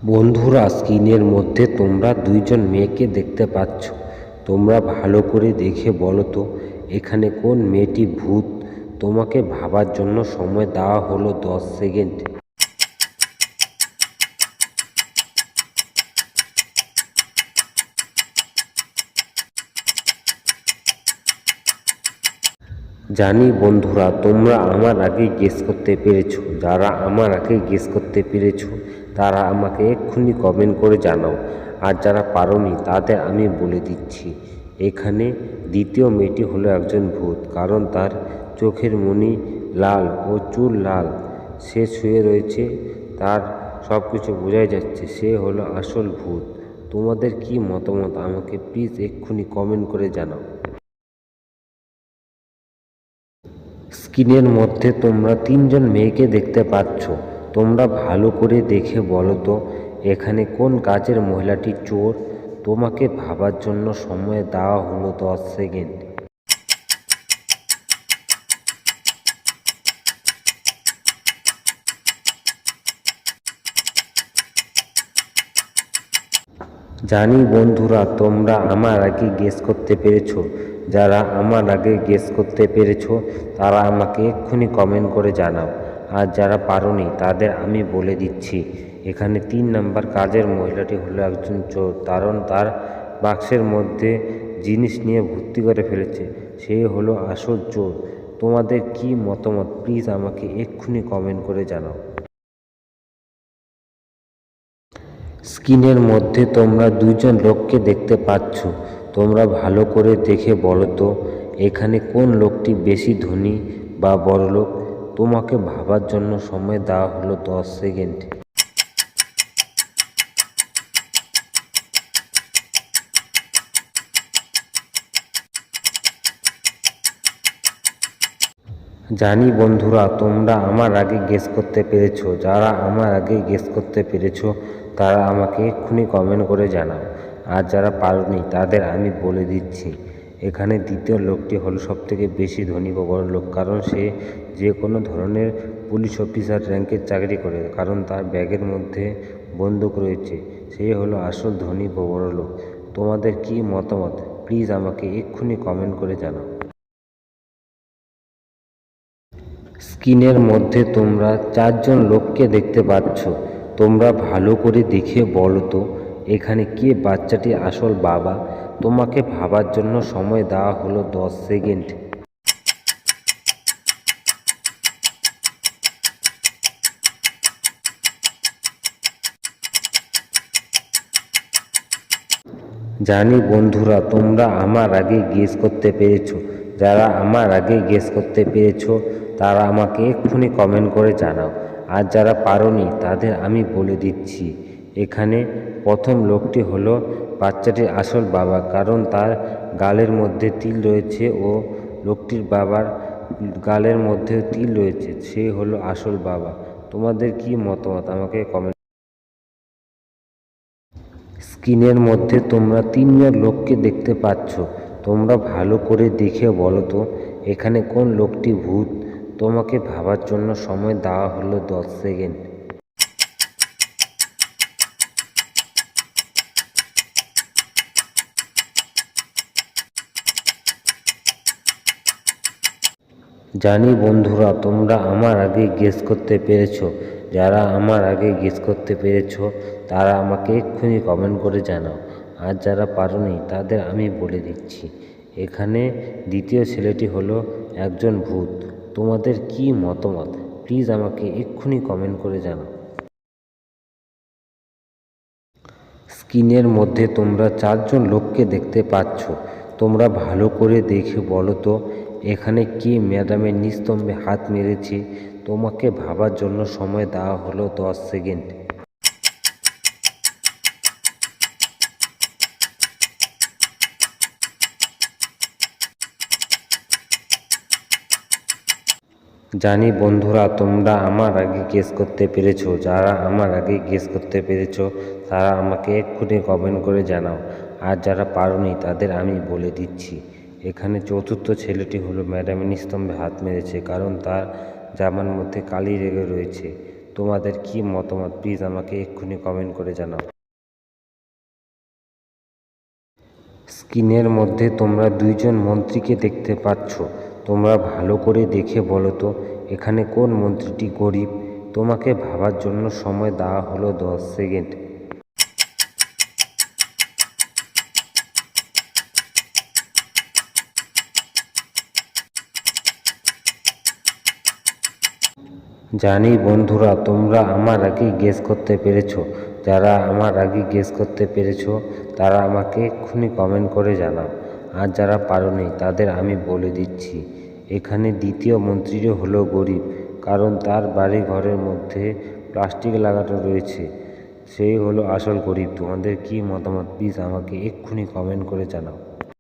বন্ধুরা, স্ক্রিনের মধ্যে তোমরা দুইজন মেয়েকে দেখতে পাচ্ছ। তোমরা ভালো করে দেখে বলো তো এখানে কোন মেয়েটি ভূত। তোমাকে ভাবার জন্য সময় দেওয়া হলো 10 সেকেন্ড। জানি বন্ধুরা, তোমরা আমার আগে গেস করতে পেরেছো। যারা আমার আগে গেস করতে পেরেছো তারা আমাকে এক্ষুনি কমেন্ট করে জানাও। আর যারা পারোনি তাদের আমি বলে দিচ্ছি, এখানে দ্বিতীয় মেয়েটি হলো একজন ভূত, কারণ তার চোখের মণি লাল ও চুল লাল। সে শুয়ে রয়েছে, তার সব কিছু বোঝাই যাচ্ছে সে হলো আসল ভূত। তোমাদের কি মতামত আমাকে প্লিজ এক্ষুনি কমেন্ট করে জানাও। স্ক্রিনের মধ্যে তোমরা তিনজন মেয়েকে দেখতে পাচ্ছ। তোমরা ভালো করে দেখে বলো তো এখানে কোন কাজের মহিলাটি চোর। তোমাকে ভাবার জন্য সময় দেওয়া হলো 10 সেকেন্ড। জানি বন্ধুরা, তোমরা আমার আগে গেস করতে পেরেছো। যারা আমার আগে গেস করতে পেরেছো তারা আমাকে এক্ষুনি কমেন্ট করে জানাও। আর যারা পারোনি তাদের আমি বলে দিচ্ছি, এখানে 3 নাম্বার কাজের মহিলাটি হলো একজন চোর, কারণ তার বাক্সের মধ্যে জিনিস নিয়ে ভর্তি করে ফেলেছে। সে হলো আসল চোর। তোমাদের কি মতামত প্লিজ আমাকে এক্ষুনি কমেন্ট করে জানাও। স্ক্রিনের মধ্যে তোমরা দুইজন লোককে দেখতে পাচ্ছ। তোমরা ভালো করে দেখে বলো তো এখানে কোন লোকটি বেশি ধনী বা বড়লোক। তোমাকে ভাবার জন্য সময় দেওয়া হলো 10 সেকেন্ড। জানি বন্ধুরা, তোমরা আমার আগে গেস করতে পেরেছো। যারা আমার আগে গেস করতে পেরেছো তারা আমাকে এক্ষুনি কমেন্ট করে জানাও। আর যারা পারোনি তাদের আমি বলে দিচ্ছি, এখানে দ্বিতীয় লোকটি হলো সবথেকে বেশি ধনী বা বড় লোক, কারণ সে যে কোনো ধরনের পুলিশ অফিসার র্যাঙ্কের চাকরি করে, কারণ তার ব্যাগের মধ্যে বন্দুক রয়েছে। সে হলো আসল ধনী বা বড় লোক। তোমাদের কি মতামত প্লিজ আমাকে এক্ষুনি কমেন্ট করে জানাও। স্ক্রিনের মধ্যে তোমরা 4 জন লোককে দেখতে পাচ্ছ। তোমরা ভালো করে দেখে বলো তো এখানে কে বাচ্চাটি আসল বাবা। তোমাকে ভাবার জন্য সময় দেওয়া হলো 10 সেকেন্ড। জানি বন্ধুরা, তোমরা আমার আগে গেস করতে পেরেছো। যারা আমার আগে গেস করতে পেরেছো তারা আমাকে এক্ষুনি কমেন্ট করে জানাও। আর যারা পারোনি তাদের আমি বলে দিচ্ছি, এখানে প্রথম লোকটি হলো বাচ্চাটির আসল বাবা, কারণ তার গালের মধ্যে তিল রয়েছে ও লোকটির বাবার গালের মধ্যেও তিল রয়েছে। সে হলো আসল বাবা। তোমাদের কি মতামত আমাকে কমেন্ট। স্ক্রিনের মধ্যে তোমরা 3 জন লোককে দেখতে পাচ্ছ। তোমরা ভালো করে দেখে বলো তো এখানে কোন লোকটি ভূত। তোমাকে ভাবার জন্য সময় দেওয়া হলো 10 সেকেন্ড। জানি বন্ধুরা, তোমরা আমার আগে গেস করতে পেরেছো। যারা আমার আগে গেস করতে পেরেছো তারা আমাকে এক্ষুনি কমেন্ট করে জানাও। আর যারা পারোনি তাদের আমি বলে দিচ্ছি, এখানে দ্বিতীয় ছেলেটি হলো একজন ভূত। তোমাদের কি মতামত প্লিজ আমাকে এক্ষুনি কমেন্ট করে জানাও। স্ক্রিনের মধ্যে তোমরা 4 জন লোককে দেখতে পাচ্ছ। তোমরা ভালো করে দেখে বলো তো এখানে কে ম্যাডামের নিস্তম্ভে হাত মেরেছে। তোমাকে ভাবার জন্য সময় দেওয়া হলো 10 সেকেন্ড। জানি বন্ধুরা, তোমরা আমার আগে গেস করতে পেরেছো। যারা আমার আগে গেস করতে পেরেছো তারা আমাকে এক্ষুনি কমেন্ট করে জানাও। আর যারা পারোনি তাদের আমি বলে দিচ্ছি, এখানে চতুর্থ ছেলেটি হলো ম্যাডামের নিস্তম্ভে হাত মেরেছে, কারণ তার জামার মধ্যে কালি লেগে রয়েছে। তোমাদের কি মতামত প্লিজ আমাকে এক্ষুনি কমেন্ট করে জানাও। স্ক্রিনের মধ্যে তোমরা দুইজন মন্ত্রীকে দেখতে পাচ্ছ। তোমরা ভালো করে দেখে বলো তো এখানে কোন মন্ত্রীটি গরিব। তোমাকে ভাবার জন্য সময় দেওয়া হলো 10 সেকেন্ড। জানি বন্ধুরা তোমরা আমার আগে গেস করতে পেরেছো। যারা আমার আগে গেস করতে পেরেছো তারা আমাকে এক্ষুনি কমেন্ট করে জানাও। আর যারা পারোনি তাদের আমি বলে দিচ্ছি, এখানে দ্বিতীয় মন্ত্রীও হলো গরিব, কারণ তার বাড়ি ঘরের মধ্যে প্লাস্টিক লাগানো রয়েছে। সেই হলো আসল গরিব। তোমাদের কি মতামত প্লিজ আমাকে এক্ষুনি কমেন্ট করে জানাও।